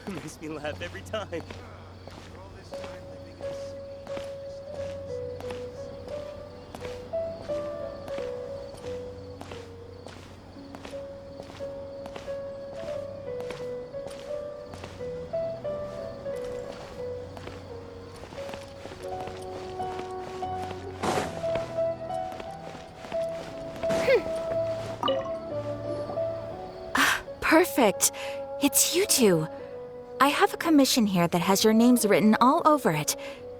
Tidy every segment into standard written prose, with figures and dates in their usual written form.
Makes me laugh every time. Perfect. It's you two. I have a commission here that has your names written all over it.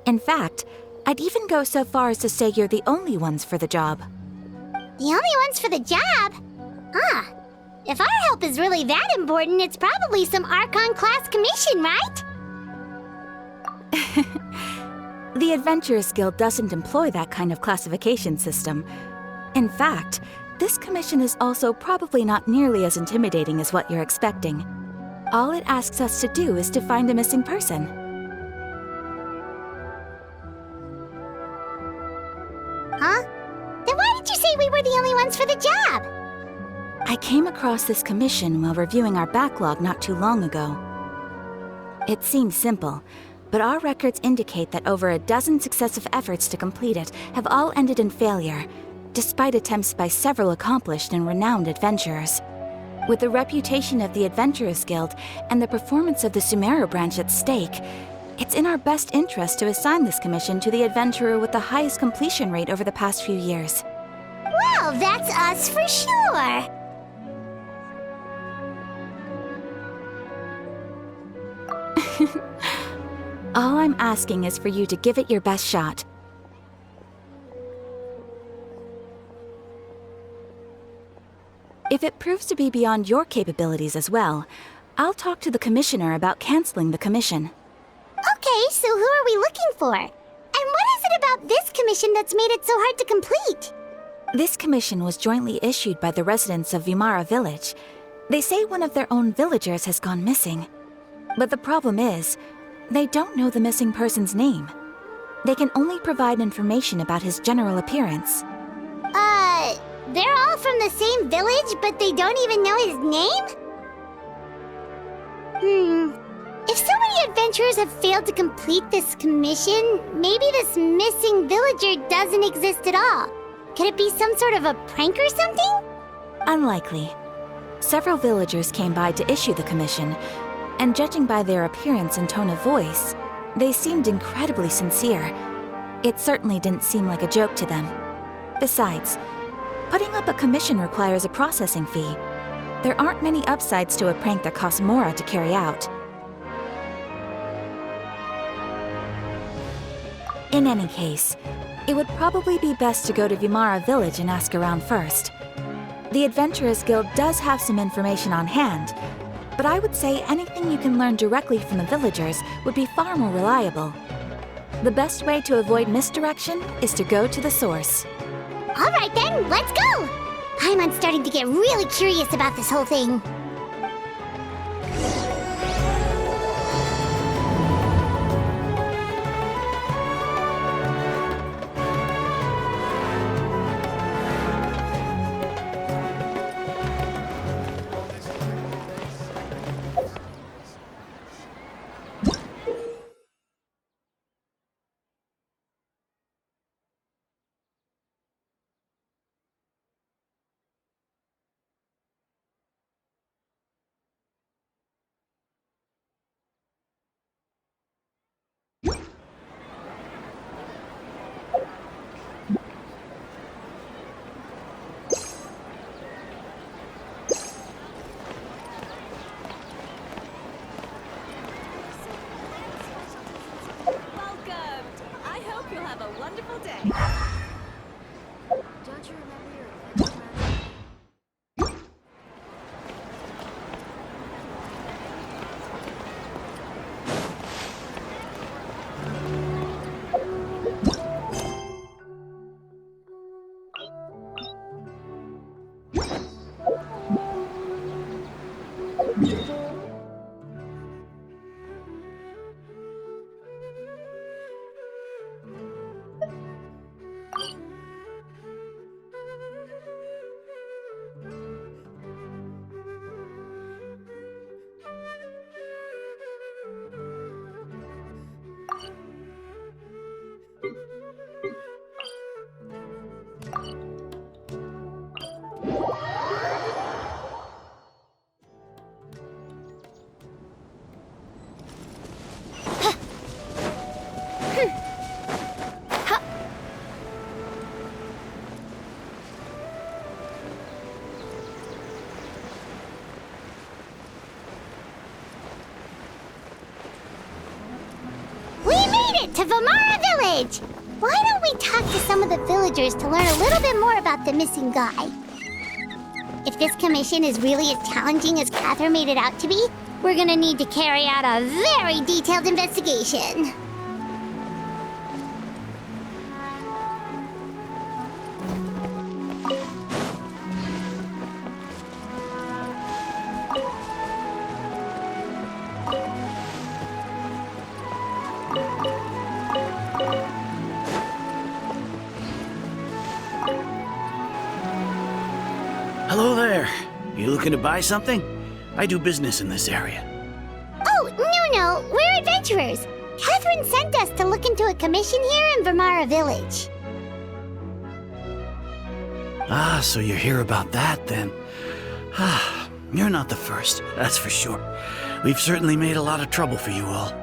In fact, I'd even go so far as to say you're the only ones for the job. The only ones for the job? Huh. If our help is really that important, it's probably some Archon-class commission, right? The Adventurers Guild doesn't employ that kind of classification system. In fact, this commission is also probably not nearly as intimidating as what you're expecting. All it asks us to do is to find a missing person. Huh? Then why did you say we were the only ones for the job? I came across this commission while reviewing our backlog not too long ago. It seems simple, but our records indicate that over a dozen successive efforts to complete it have all ended in failure, despite attempts by several accomplished and renowned adventurers. With the reputation of the Adventurers Guild and the performance of the Sumeru branch at stake, it's in our best interest to assign this commission to the adventurer with the highest completion rate over the past few years. Well, that's us for sure. All I'm asking is for you to give it your best shot. If it proves to be beyond your capabilities as well, I'll talk to the commissioner about canceling the commission. Okay, so who are we looking for? And what is it about this commission that's made it so hard to complete? This commission was jointly issued by the residents of Vimara Village. They say one of their own villagers has gone missing. But the problem is, they don't know the missing person's name. They can only provide information about his general appearance. They're all from the same village, but they don't even know his name? If so many adventurers have failed to complete this commission, maybe this missing villager doesn't exist at all. Could it be some sort of a prank or something? Unlikely. Several villagers came by to issue the commission, and judging by their appearance and tone of voice, they seemed incredibly sincere. It certainly didn't seem like a joke to them. Besides, putting up a commission requires a processing fee. There aren't many upsides to a prank that costs Mora to carry out. In any case, it would probably be best to go to Vimara Village and ask around first. The Adventurers Guild does have some information on hand, but I would say anything you can learn directly from the villagers would be far more reliable. The best way to avoid misdirection is to go to the source. All right then, let's go! I'm starting to get really curious about this whole thing. wonderful day. Don't you remember your adventure last night? to Vamara Village! Why don't we talk to some of the villagers to learn a little bit more about the missing guy? If this commission is really as challenging as Catherine made it out to be, we're gonna need to carry out a very detailed investigation. Hello there. You looking to buy something? I do business in this area. Oh, no, we're adventurers. Catherine sent us to look into a commission here in Vamara Village. Ah, so you're here about that then. Ah, you're not the first, that's for sure. We've certainly made a lot of trouble for you all.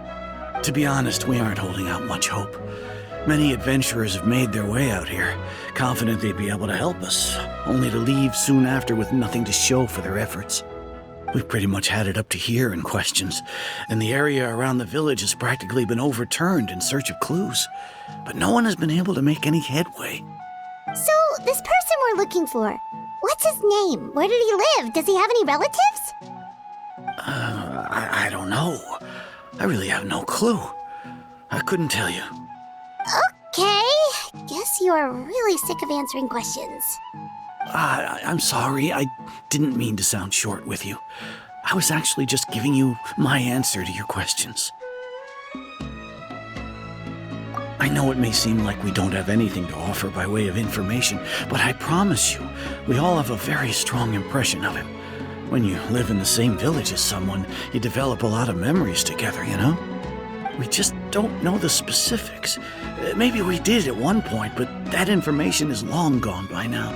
To be honest, we aren't holding out much hope. Many adventurers have made their way out here, confident they'd be able to help us, only to leave soon after with nothing to show for their efforts. We've pretty much had it up to here in questions, and the area around the village has practically been overturned in search of clues. But no one has been able to make any headway. So, this person we're looking for, what's his name? Where did he live? Does he have any relatives? I don't know. I really have no clue. I couldn't tell you. Okay, guess you are really sick of answering questions. I'm sorry, I didn't mean to sound short with you. I was actually just giving you my answer to your questions. I know it may seem like we don't have anything to offer by way of information, but I promise you, we all have a very strong impression of him. When you live in the same village as someone, you develop a lot of memories together, you know? We just don't know the specifics. Maybe we did at one point, but that information is long gone by now.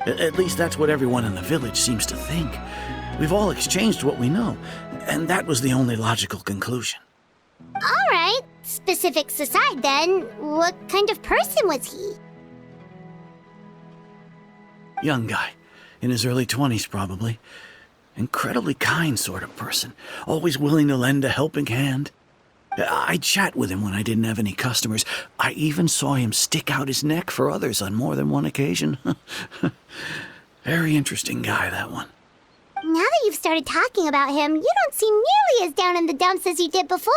At least that's what everyone in the village seems to think. We've all exchanged what we know, and that was the only logical conclusion. All right, specifics aside then, what kind of person was he? Young guy, in his early 20s probably. Incredibly kind sort of person, always willing to lend a helping hand. I'd chat with him when I didn't have any customers. I even saw him stick out his neck for others on more than one occasion. Very interesting guy, that one. Now that you've started talking about him, you don't seem nearly as down in the dumps as you did before.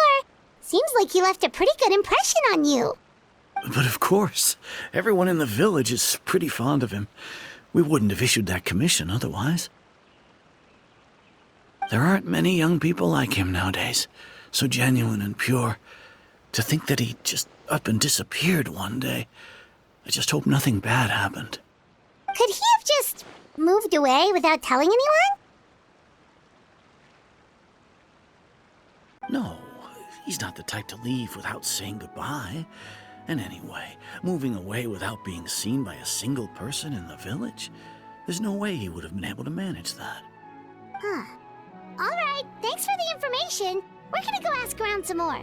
Seems like he left a pretty good impression on you. But of course, everyone in the village is pretty fond of him. We wouldn't have issued that commission otherwise. There aren't many young people like him nowadays, so genuine and pure. To think that he just up and disappeared one day. I just hope nothing bad happened. Could he have just moved away without telling anyone? No, he's not the type to leave without saying goodbye. And anyway, moving away without being seen by a single person in the village, there's no way he would have been able to manage that. Huh. All right, thanks for the information. We're gonna go ask around some more.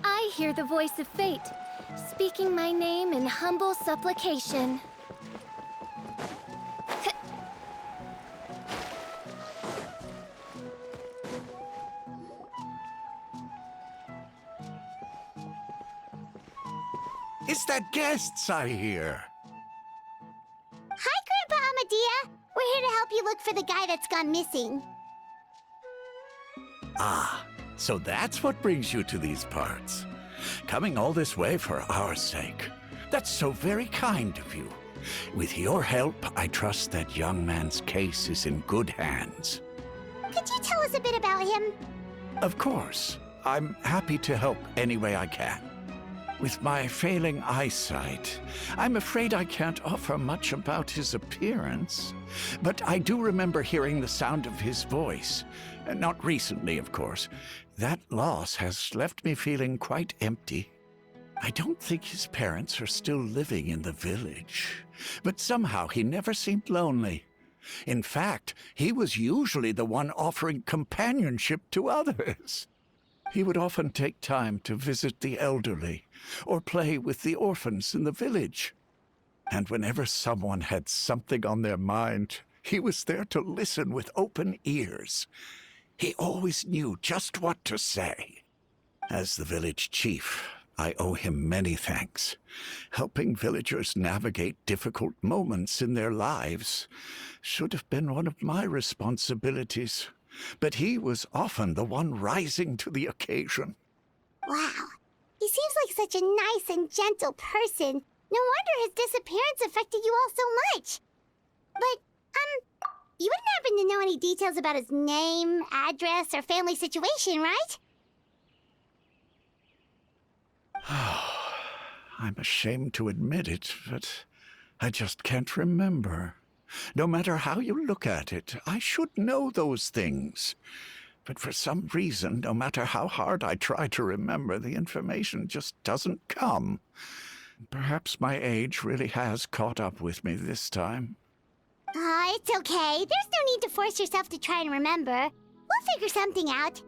I hear the voice of fate, speaking my name in humble supplication. It's the guests I hear. Hi, Grandpa Amadea. We're here to help you look for the guy that's gone missing. Ah, so that's what brings you to these parts. Coming all this way for our sake. That's so very kind of you. With your help, I trust that young man's case is in good hands. Could you tell us a bit about him? Of course. I'm happy to help any way I can. With my failing eyesight, I'm afraid I can't offer much about his appearance. But I do remember hearing the sound of his voice. Not recently, of course. That loss has left me feeling quite empty. I don't think his parents are still living in the village, but somehow he never seemed lonely. In fact, he was usually the one offering companionship to others. He would often take time to visit the elderly or play with the orphans in the village. And whenever someone had something on their mind, he was there to listen with open ears. He always knew just what to say. As the village chief, I owe him many thanks. Helping villagers navigate difficult moments in their lives should have been one of my responsibilities. But he was often the one rising to the occasion. Wow. He seems like such a nice and gentle person. No wonder his disappearance affected you all so much. But, you wouldn't happen to know any details about his name, address, or family situation, right? I'm ashamed to admit it, but I just can't remember. No matter how you look at it, I should know those things. But for some reason, no matter how hard I try to remember, the information just doesn't come. Perhaps my age really has caught up with me this time. It's okay. There's no need to force yourself to try and remember. We'll figure something out.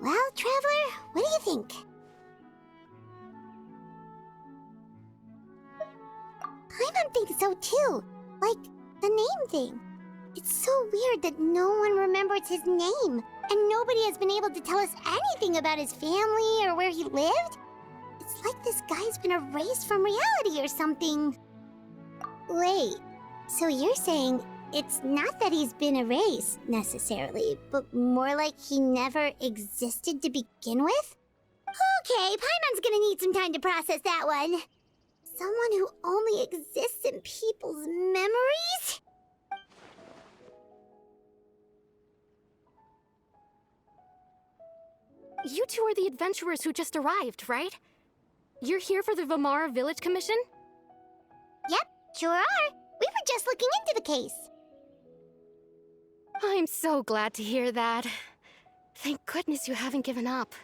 Well, Traveler, what do you think? Paimon thinks so too. Like, the name thing. It's so weird that no one remembers his name, and nobody has been able to tell us anything about his family or where he lived. It's like this guy's been erased from reality or something. Wait, so you're saying it's not that he's been erased, necessarily, but more like he never existed to begin with? Okay, Paimon's gonna need some time to process that one. Someone who only exists in people's memories? You two are the adventurers who just arrived, right? You're here for the Vamara Village Commission? Yep, sure are. We were just looking into the case. I'm so glad to hear that. Thank goodness you haven't given up.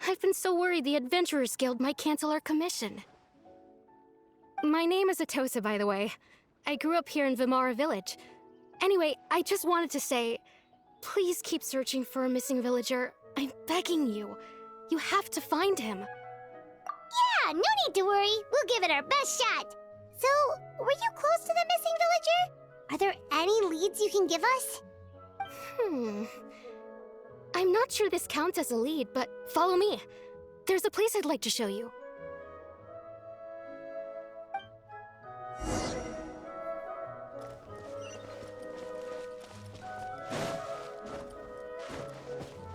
I've been so worried the Adventurers Guild might cancel our commission. My name is Atosa, by the way. I grew up here in Vamara Village. Anyway, I just wanted to say, please keep searching for a missing villager. I'm begging you. You have to find him. Yeah, no need to worry. We'll give it our best shot. So, were you close to the missing villager? Are there any leads you can give us? I'm not sure this counts as a lead, but follow me. There's a place I'd like to show you.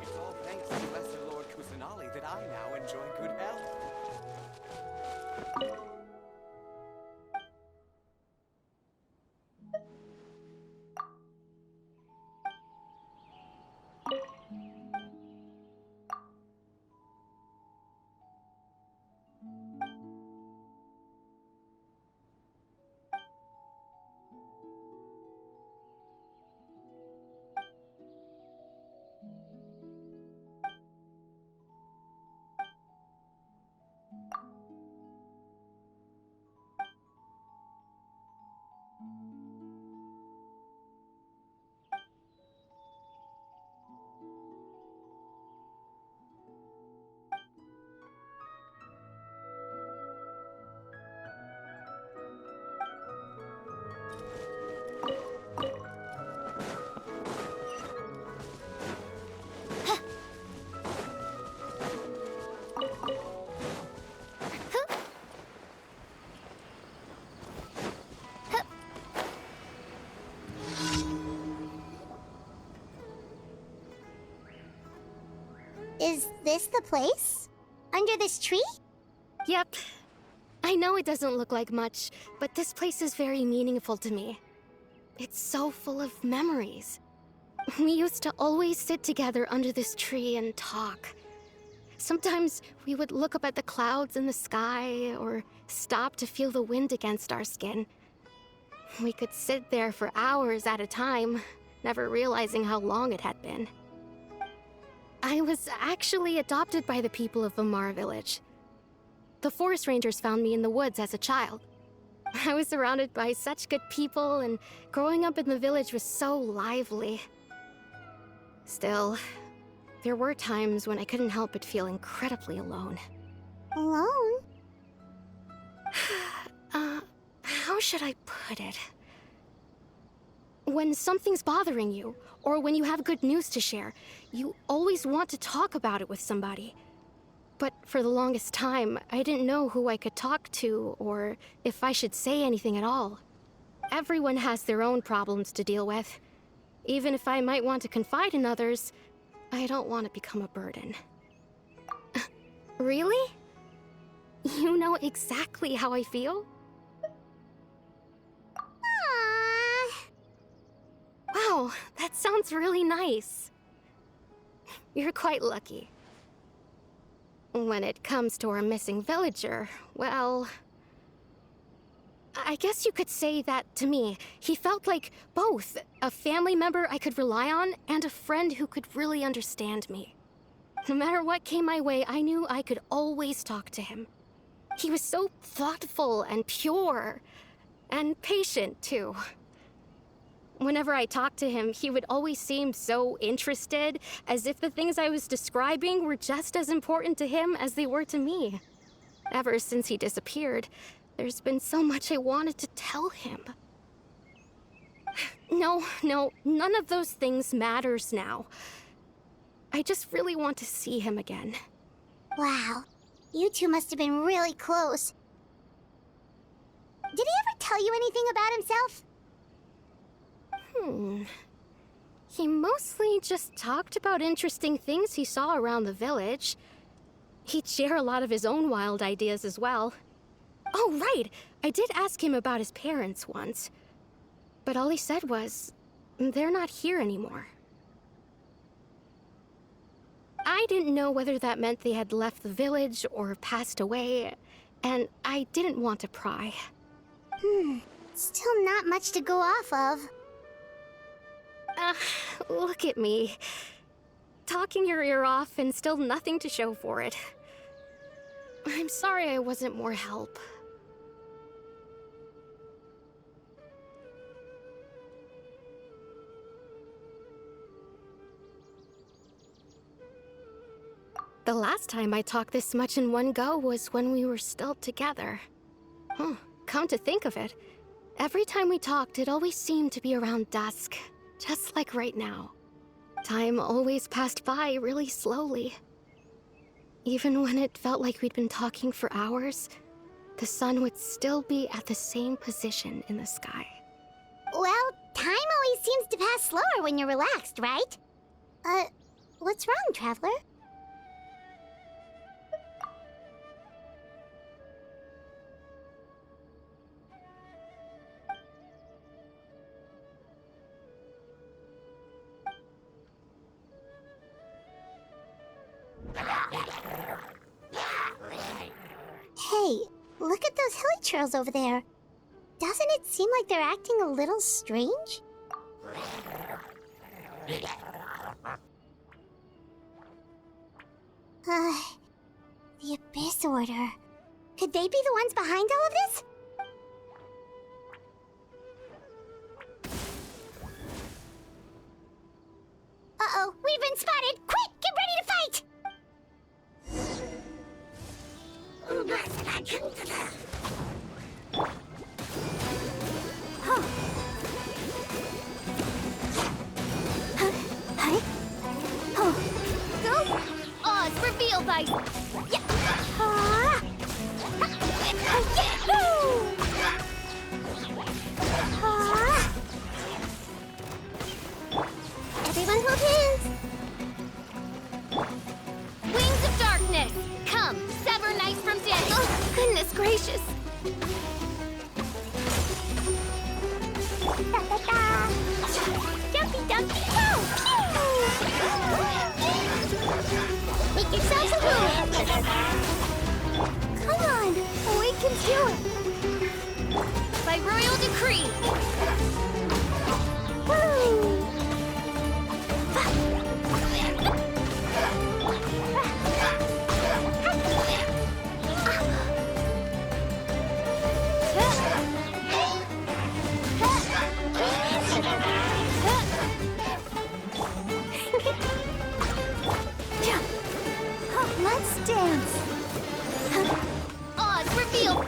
It's all thanks to Lesser Lord Kusanali that I now enjoy good health. Is this the place? Under this tree? Yep. I know it doesn't look like much, but this place is very meaningful to me. It's so full of memories. We used to always sit together under this tree and talk. Sometimes we would look up at the clouds in the sky or stop to feel the wind against our skin. We could sit there for hours at a time, never realizing how long it had been. I was actually adopted by the people of Vamar village. The forest rangers found me in the woods as a child. I was surrounded by such good people, and growing up in the village was so lively. Still, there were times when I couldn't help but feel incredibly alone. Alone? How should I put it? When something's bothering you, or when you have good news to share, you always want to talk about it with somebody. But for the longest time, I didn't know who I could talk to, or if I should say anything at all. Everyone has their own problems to deal with. Even if I might want to confide in others, I don't want to become a burden. Really? You know exactly how I feel? Aww. Wow, that sounds really nice. You're quite lucky. When it comes to our missing villager, well, I guess you could say that to me. He felt like both a family member I could rely on and a friend who could really understand me. No matter what came my way, I knew I could always talk to him. He was so thoughtful and pure, and patient too. Whenever I talked to him, he would always seem so interested, as if the things I was describing were just as important to him as they were to me. Ever since he disappeared, there's been so much I wanted to tell him. No, none of those things matters now. I just really want to see him again. Wow. You two must have been really close. Did he ever tell you anything about himself? He mostly just talked about interesting things he saw around the village. He'd share a lot of his own wild ideas as well. Oh, right! I did ask him about his parents once. But all he said was, they're not here anymore. I didn't know whether that meant they had left the village or passed away, and I didn't want to pry. Still not much to go off of. Look at me. Talking your ear off and still nothing to show for it. I'm sorry I wasn't more help. The last time I talked this much in one go was when we were still together. Come to think of it, every time we talked, it always seemed to be around dusk, just like right now. Time always passed by really slowly. Even when it felt like we'd been talking for hours, the sun would still be at the same position in the sky. Well, time always seems to pass slower when you're relaxed, right? What's wrong, Traveler? Hey, look at those hilly churls over there. Doesn't it seem like they're acting a little strange? The Abyss Order. Could they be the ones behind all of this? Uh-oh, we've been spotted! Quick, get ready to fight! Oz revealed by... Everyone hold hands! can do it! By royal decree! Woo! Let's dance. Oz, reveal!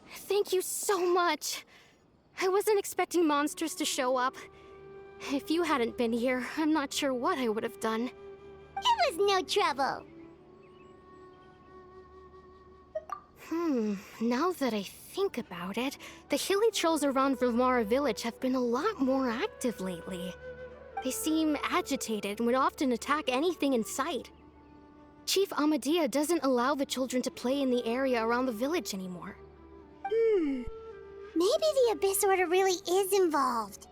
Thank you so much. I wasn't expecting monsters to show up. If you hadn't been here, I'm not sure what I would have done. It was no trouble. Now that I think about it, the hilly trolls around Vimara village have been a lot more active lately. They seem agitated and would often attack anything in sight. Chief Amadea doesn't allow the children to play in the area around the village anymore. Maybe the Abyss Order really is involved.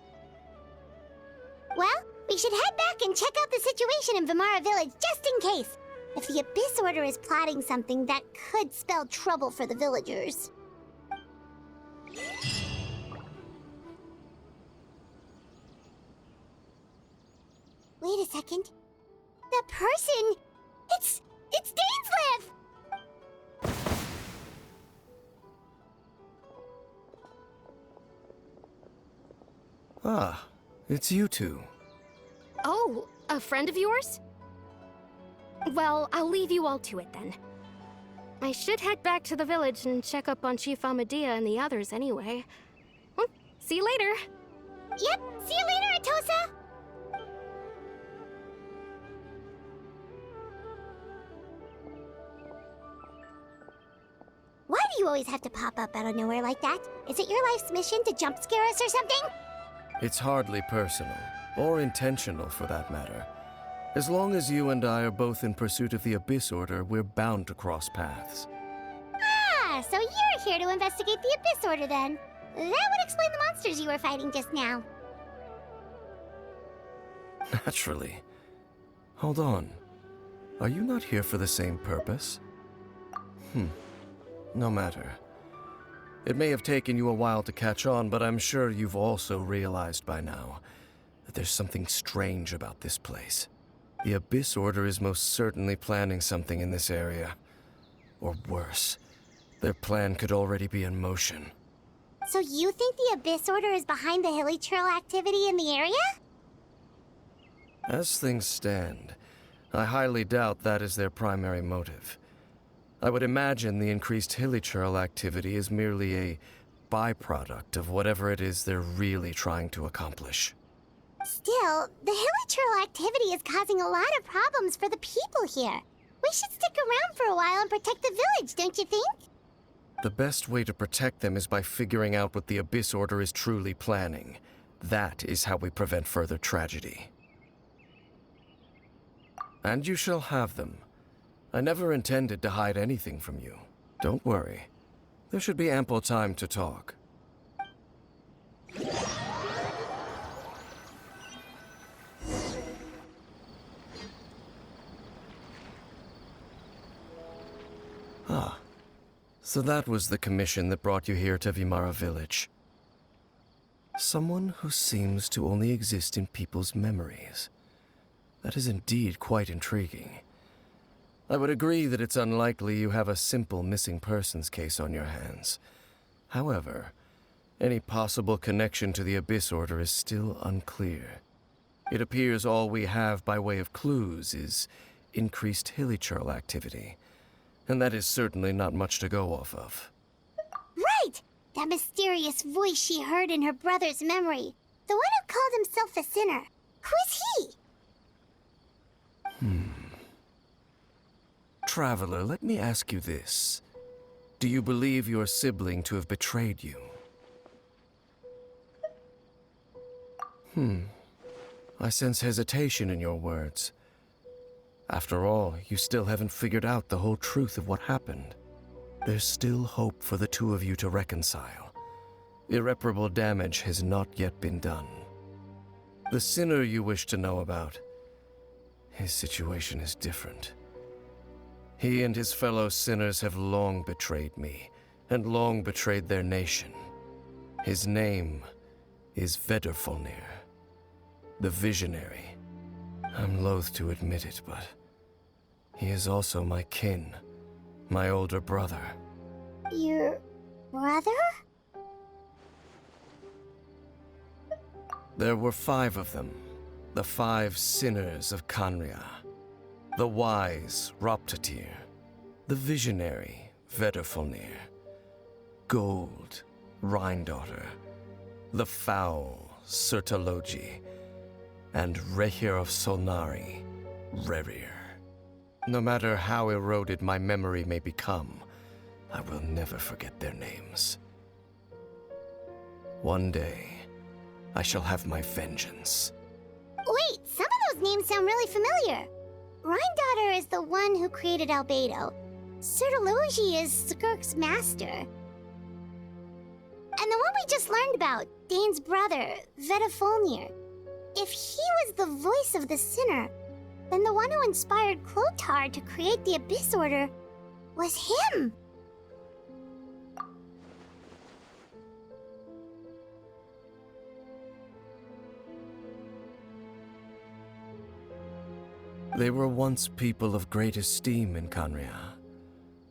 Well, we should head back and check out the situation in Vimara village just in case. If the Abyss Order is plotting something that could spell trouble for the villagers. Wait a second. That person... It's Dainsleif! Ah, it's you two. Oh, a friend of yours? Well, I'll leave you all to it then. I should head back to the village and check up on Chief Amadea and the others anyway. Well, see you later. Yep, see you later, Atosa! Why do you always have to pop up out of nowhere like that? Is it your life's mission to jump scare us or something? It's hardly personal, or intentional for that matter. As long as you and I are both in pursuit of the Abyss Order, we're bound to cross paths. Ah, so you're here to investigate the Abyss Order then. That would explain the monsters you were fighting just now. Naturally. Hold on. Are you not here for the same purpose? No matter. It may have taken you a while to catch on, but I'm sure you've also realized by now that there's something strange about this place. The Abyss Order is most certainly planning something in this area. Or worse, their plan could already be in motion. So you think the Abyss Order is behind the hilly trail activity in the area? As things stand, I highly doubt that is their primary motive. I would imagine the increased hilly trail activity is merely a byproduct of whatever it is they're really trying to accomplish. Still, the hilly trail activity is causing a lot of problems for the people here. We should stick around for a while and protect the village, don't you think? The best way to protect them is by figuring out what the Abyss Order is truly planning. That is how we prevent further tragedy. And you shall have them. I never intended to hide anything from you. Don't worry. There should be ample time to talk. Ah. So that was the commission that brought you here to Vimara village. Someone who seems to only exist in people's memories. That is indeed quite intriguing. I would agree that it's unlikely you have a simple missing persons case on your hands. However, any possible connection to the Abyss Order is still unclear. It appears all we have by way of clues is increased hilly trail activity, and that is certainly not much to go off of. Right! That mysterious voice she heard in her brother's memory. The one who called himself a sinner. Who is he? Traveler, let me ask you this. Do you believe your sibling to have betrayed you? I sense hesitation in your words. After all, you still haven't figured out the whole truth of what happened. There's still hope for the two of you to reconcile. Irreparable damage has not yet been done. The sinner you wish to know about, his situation is different. He and his fellow sinners have long betrayed me, and long betrayed their nation. His name is Vedrfolnir, the Visionary. I'm loath to admit it, but he is also my kin, my older brother. Your brother? There were 5 of them, the 5 sinners of Khaenri'ah. The wise Roptatyr, the visionary Vedrfolnir, Gold Rhindaughter, the foul Sertalogi, and Rehir of Solnari, Rerir. No matter how eroded my memory may become, I will never forget their names. One day, I shall have my vengeance. Wait, some of those names sound really familiar. Rhindaughter is the one who created Albedo. Sertalogi is Skirk's master. And the one we just learned about, Dane's brother, Vedrfolnir. If he was the voice of the sinner, then the one who inspired Clothar to create the Abyss Order was him. They were once people of great esteem in Khaenri'ah,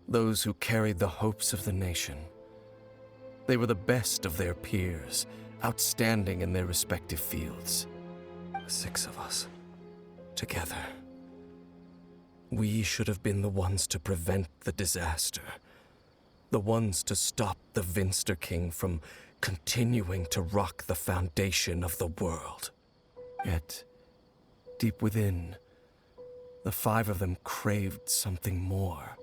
those who carried the hopes of the nation. They were the best of their peers, outstanding in their respective fields. The 6 of us, together. We should have been the ones to prevent the disaster, the ones to stop the Vinster King from continuing to rock the foundation of the world. Yet, deep within, the 5 of them craved something more.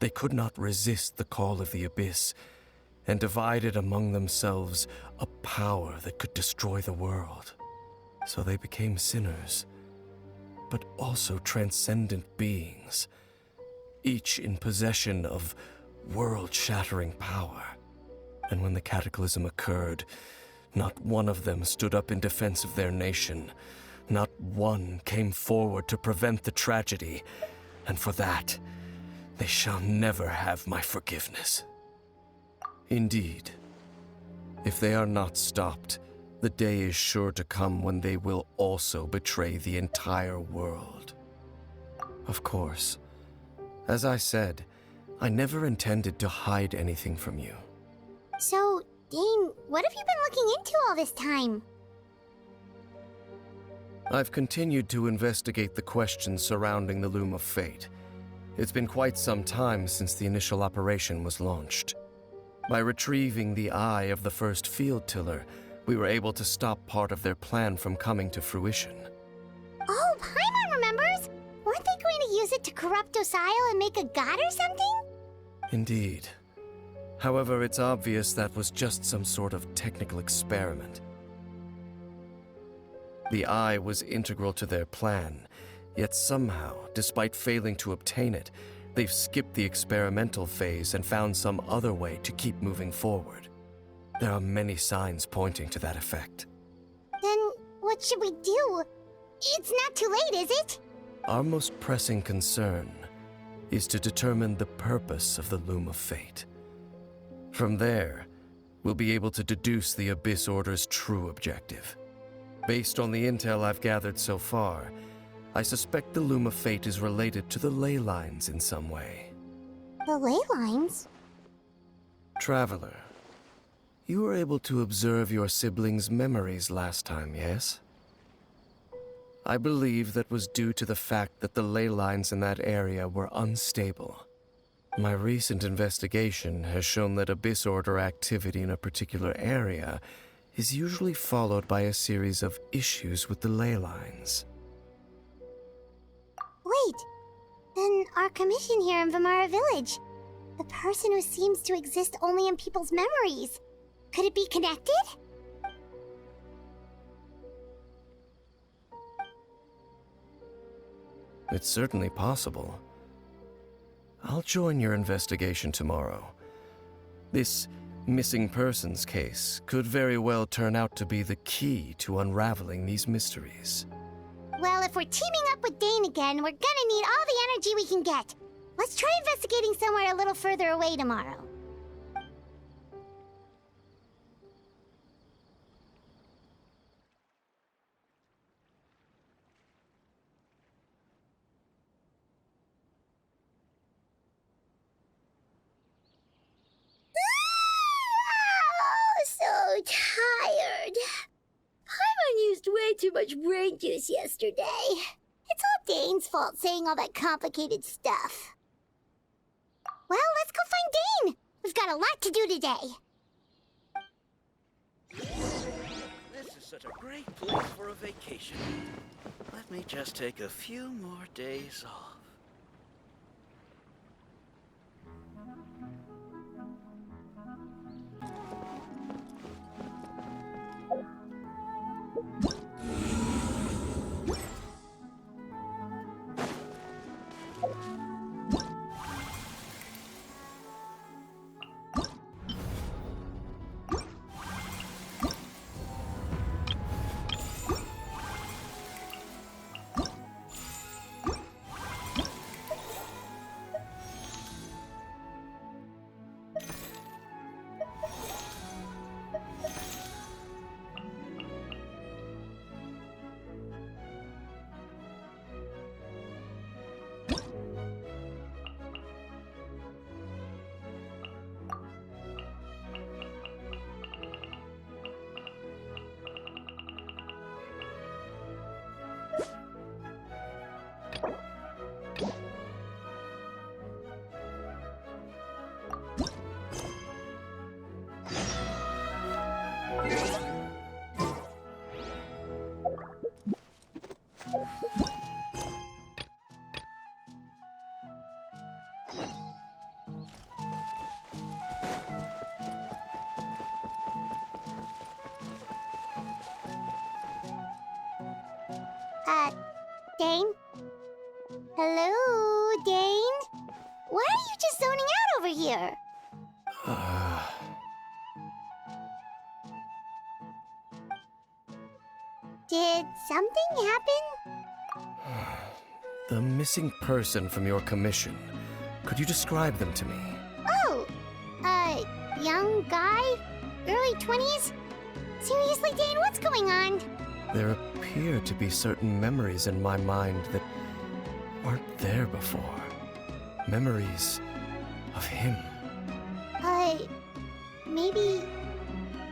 They could not resist the call of the Abyss, and divided among themselves a power that could destroy the world. So they became sinners, but also transcendent beings, each in possession of world-shattering power. And when the cataclysm occurred, not one of them stood up in defense of their nation. Not one came forward to prevent the tragedy, and for that, they shall never have my forgiveness. Indeed, if they are not stopped, the day is sure to come when they will also betray the entire world. Of course, as I said, I never intended to hide anything from you. So, Dane, what have you been looking into all this time? I've continued to investigate the questions surrounding the Loom of Fate. It's been quite some time since the initial operation was launched. By retrieving the eye of the first field tiller, we were able to stop part of their plan from coming to fruition. Oh, Paimon remembers! Weren't they going to use it to corrupt Osile and make a god or something? Indeed. However, it's obvious that was just some sort of technical experiment. The eye was integral to their plan, yet somehow, despite failing to obtain it, they've skipped the experimental phase and found some other way to keep moving forward. There are many signs pointing to that effect. Then, what should we do? It's not too late, is it? Our most pressing concern is to determine the purpose of the Loom of Fate. From there, we'll be able to deduce the Abyss Order's true objective. Based on the intel I've gathered so far, I suspect the Loom of Fate is related to the ley lines in some way. The ley lines? Traveler, you were able to observe your siblings' memories last time, yes? I believe that was due to the fact that the ley lines in that area were unstable. My recent investigation has shown that Abyss Order activity in a particular area is usually followed by a series of issues with the ley lines. Wait, then our commission here in Vimara Village, the person who seems to exist only in people's memories, could it be connected? It's certainly possible. I'll join your investigation tomorrow. This missing persons case could very well turn out to be the key to unraveling these mysteries. Well, if we're teaming up with Dane again, we're gonna need all the energy we can get. Let's try investigating somewhere a little further away tomorrow. So tired. Paimon used way too much brain juice yesterday. It's all Dane's fault saying all that complicated stuff. Well, let's go find Dane. We've got a lot to do today. This is such a great place for a vacation. Let me just take a few more days off. Dane? Hello, Dane? Why are you just zoning out over here? Did something happen? The missing person from your commission. Could you describe them to me? Oh, young guy? Early 20s? Seriously, Dane, what's going on? There appear to be certain memories in my mind that aren't there before. Memories of him.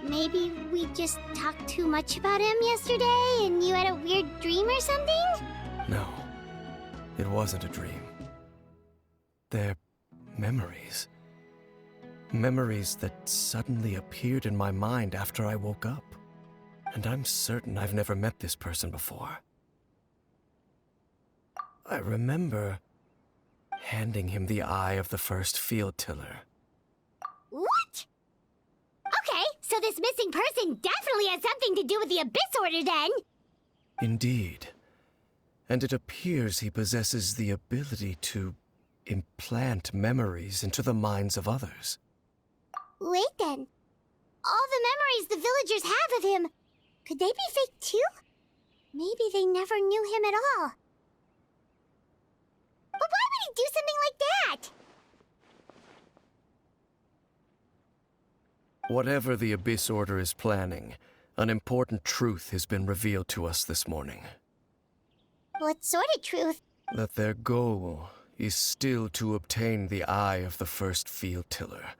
Maybe we just talked too much about him yesterday and you had a weird dream or something? No, it wasn't a dream. They're memories. Memories that suddenly appeared in my mind after I woke up. And I'm certain I've never met this person before. I remember handing him the eye of the first field tiller. What? Okay, so this missing person definitely has something to do with the Abyss Order then! Indeed. And it appears he possesses the ability to implant memories into the minds of others. Wait then. All the memories the villagers have of him, could they be fake too? Maybe they never knew him at all. But why would he do something like that? Whatever the Abyss Order is planning, an important truth has been revealed to us this morning. What sort of truth? That their goal is still to obtain the eye of the first field tiller.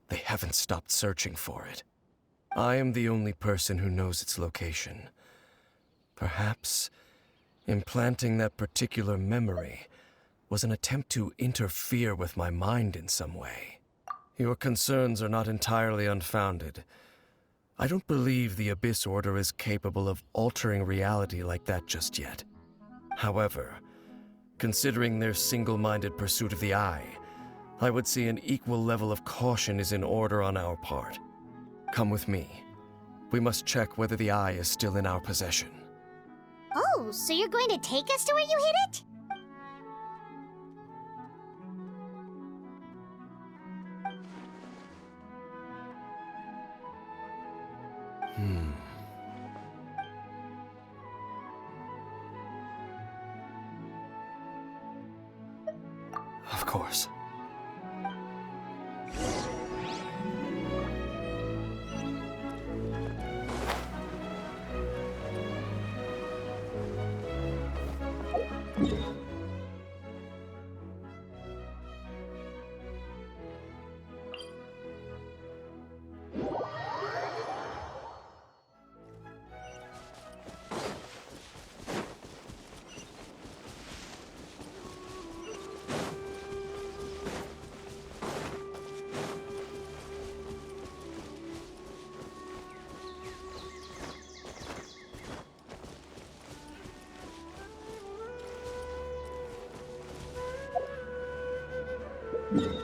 They haven't stopped searching for it. I am the only person who knows its location. Perhaps implanting that particular memory was an attempt to interfere with my mind in some way. Your concerns are not entirely unfounded. I don't believe the Abyss Order is capable of altering reality like that just yet. However, considering their single-minded pursuit of the eye, I would say an equal level of caution is in order on our part. Come with me. We must check whether the eye is still in our possession. Oh, so you're going to take us to where you hid it? Of course. Yeah.